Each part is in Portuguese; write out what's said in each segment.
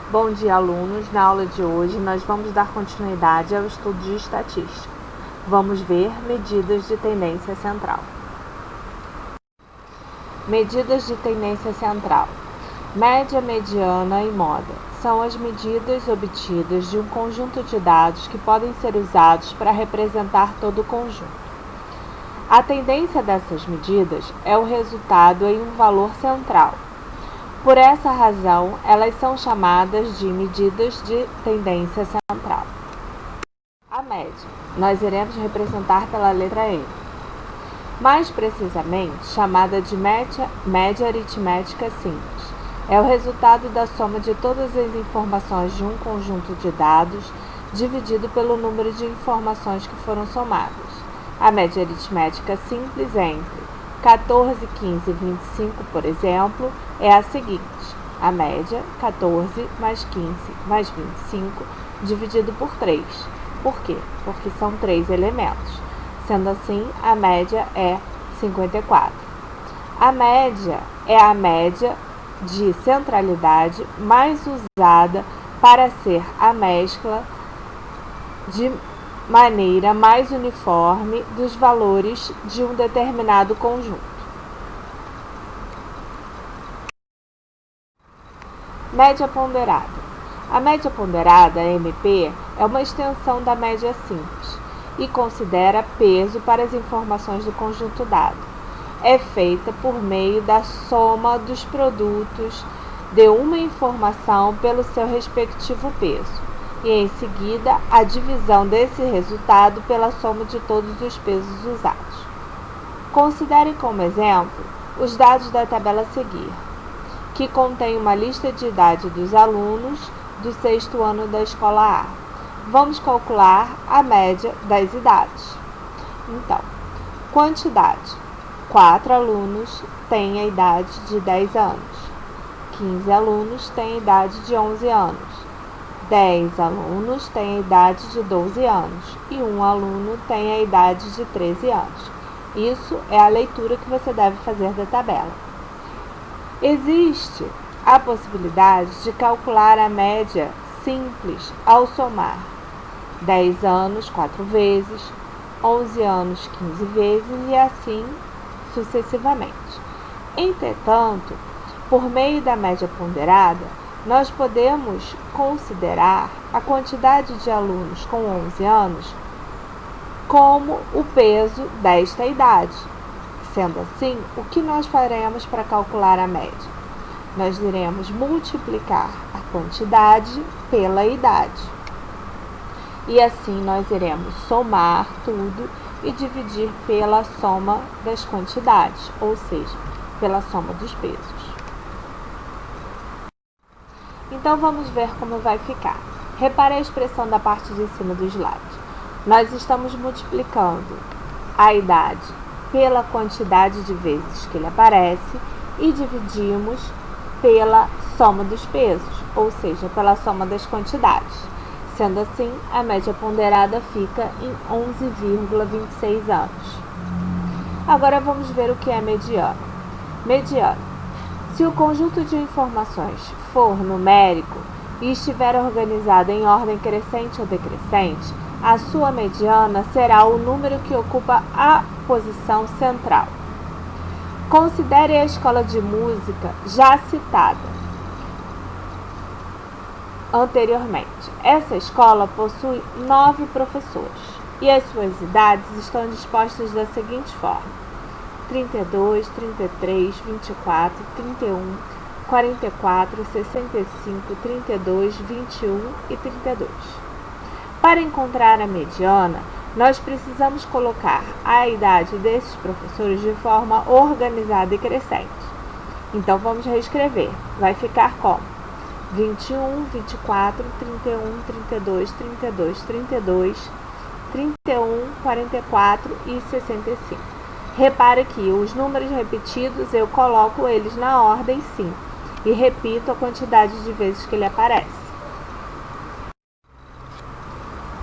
Bom dia, alunos! Na aula de hoje, nós vamos dar continuidade ao estudo de estatística. Vamos ver medidas de tendência central. Medidas de tendência central. Média, mediana e moda são as medidas obtidas de um conjunto de dados que podem ser usados para representar todo o conjunto. A tendência dessas medidas é o resultado em um valor central. Por essa razão, elas são chamadas de medidas de tendência central. A média, nós iremos representar pela letra M. Mais precisamente, chamada de média aritmética simples. É o resultado da soma de todas as informações de um conjunto de dados dividido pelo número de informações que foram somadas. A média aritmética simples entre 14, 15 e 25, por exemplo, é a seguinte: a média 14 mais 15 mais 25 dividido por 3. Por quê? Porque são 3 elementos. Sendo assim, a média é 54. A média é a média de centralidade mais usada para ser a mescla de maneira mais uniforme dos valores de um determinado conjunto. Média ponderada. A média ponderada, MP, é uma extensão da média simples e considera peso para as informações do conjunto dado. É feita por meio da soma dos produtos de uma informação pelo seu respectivo peso, e em seguida a divisão desse resultado pela soma de todos os pesos usados. Considere como exemplo os dados da tabela a seguir, que contém uma lista de idade dos alunos do 6º ano da escola A. Vamos calcular a média das idades. Então, quantidade: 4 alunos têm a idade de 10 anos, 15 alunos têm a idade de 11 anos, 10 alunos têm a idade de 12 anos e 1 aluno tem a idade de 13 anos. Isso é a leitura que você deve fazer da tabela. Existe a possibilidade de calcular a média simples ao somar 10 anos 4 vezes, 11 anos 15 vezes e assim sucessivamente. Entretanto, por meio da média ponderada, nós podemos considerar a quantidade de alunos com 11 anos como o peso desta idade. Sendo assim, o que nós faremos para calcular a média? Nós iremos multiplicar a quantidade pela idade. E assim nós iremos somar tudo e dividir pela soma das quantidades, ou seja, pela soma dos pesos. Então vamos ver como vai ficar. Repare a expressão da parte de cima do slide. Nós estamos multiplicando a idade pela quantidade de vezes que ele aparece e dividimos pela soma dos pesos, ou seja, pela soma das quantidades. Sendo assim, a média ponderada fica em 11,26 anos. Agora vamos ver o que é mediana. Mediana. Se o conjunto de informações for numérico e estiver organizado em ordem crescente ou decrescente, a sua mediana será o número que ocupa a posição central. Considere a escola de música já citada anteriormente. Essa escola possui 9 professores e as suas idades estão dispostas da seguinte forma: 32, 33, 24, 31, 44, 65, 32, 21 e 32. Para encontrar a mediana, nós precisamos colocar a idade desses professores de forma organizada e crescente. Então vamos reescrever. Vai ficar como 21, 24, 31, 32, 32, 32, 31, 44 e 65. Repare que os números repetidos eu coloco eles na ordem sim e repito a quantidade de vezes que ele aparece.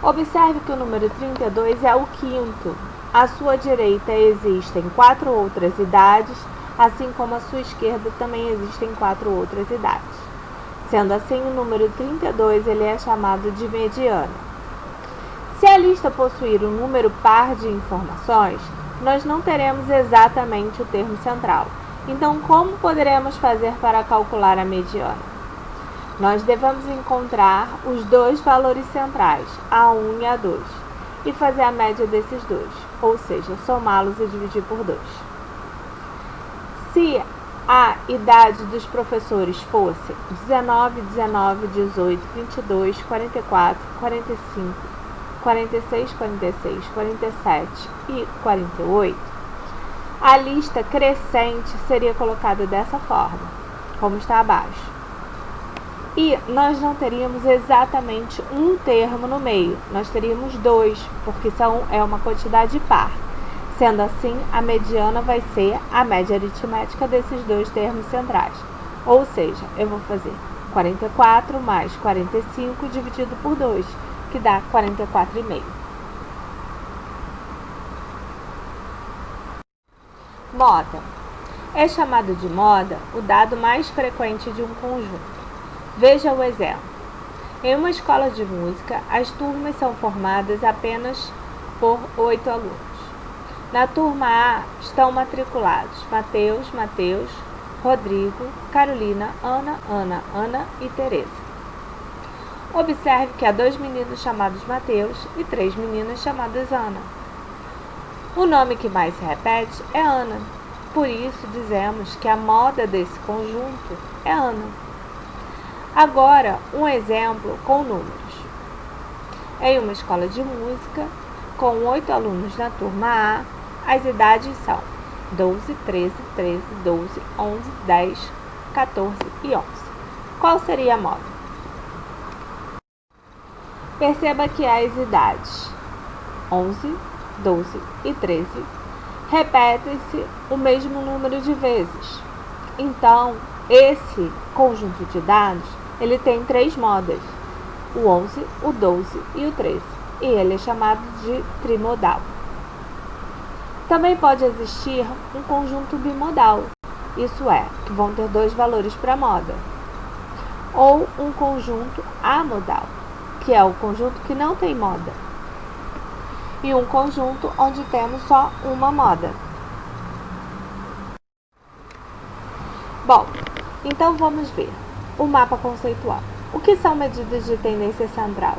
Observe que o número 32 é o quinto. À sua direita existem 4 outras idades, assim como à sua esquerda também existem 4 outras idades. Sendo assim, o número 32 ele é chamado de mediana. Se a lista possuir um número par de informações, nós não teremos exatamente o termo central. Então, como poderemos fazer para calcular a mediana? Nós devemos encontrar os dois valores centrais, A1 e A2, e fazer a média desses dois, ou seja, somá-los e dividir por 2. Se a idade dos professores fosse 19, 19, 18, 22, 44, 45, 46, 46, 47 e 48, a lista crescente seria colocada dessa forma, como está abaixo. E nós não teríamos exatamente um termo no meio, nós teríamos dois, porque é uma quantidade par. Sendo assim, a mediana vai ser a média aritmética desses dois termos centrais. Ou seja, eu vou fazer 44 mais 45 dividido por 2, que dá 44,5. Moda. É chamado de moda o dado mais frequente de um conjunto. Veja o exemplo. Em uma escola de música, as turmas são formadas apenas por 8 alunos. Na turma A estão matriculados Mateus, Mateus, Rodrigo, Carolina, Ana, Ana, Ana e Teresa. Observe que há 2 meninos chamados Mateus e 3 meninas chamadas Ana. O nome que mais se repete é Ana. Por isso, dizemos que a moda desse conjunto é Ana. Agora, um exemplo com números. Em uma escola de música, com 8 alunos na turma A, as idades são 12, 13, 13, 12, 11, 10, 14 e 11. Qual seria a moda? Perceba que as idades 11, 12 e 13 repetem-se o mesmo número de vezes. Então, esse conjunto de dados, ele tem 3 modas, o 11, o 12 e o 13, e ele é chamado de trimodal. Também pode existir um conjunto bimodal, isso é, que vão ter 2 valores para moda, ou um conjunto amodal, que é o conjunto que não tem moda, e um conjunto onde temos só uma moda. Bom, então vamos ver o mapa conceitual. O que são medidas de tendência central?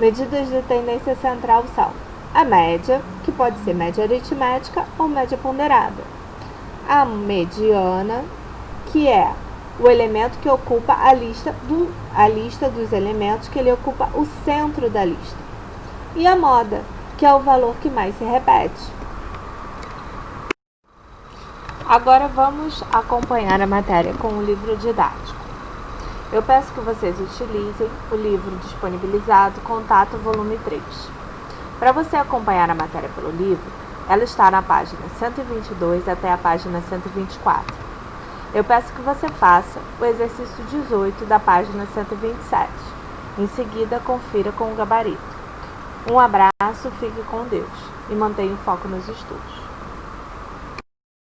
Medidas de tendência central são a média, que pode ser média aritmética ou média ponderada. A mediana, que é o elemento que ocupa a lista dos elementos que ele ocupa o centro da lista. E a moda, que é o valor que mais se repete. Agora vamos acompanhar a matéria com o livro didático. Eu peço que vocês utilizem o livro disponibilizado Contato Volume 3. Para você acompanhar a matéria pelo livro, ela está na página 122 até a página 124. Eu peço que você faça o exercício 18 da página 127. Em seguida, confira com o gabarito. Um abraço, fique com Deus e mantenha o foco nos estudos.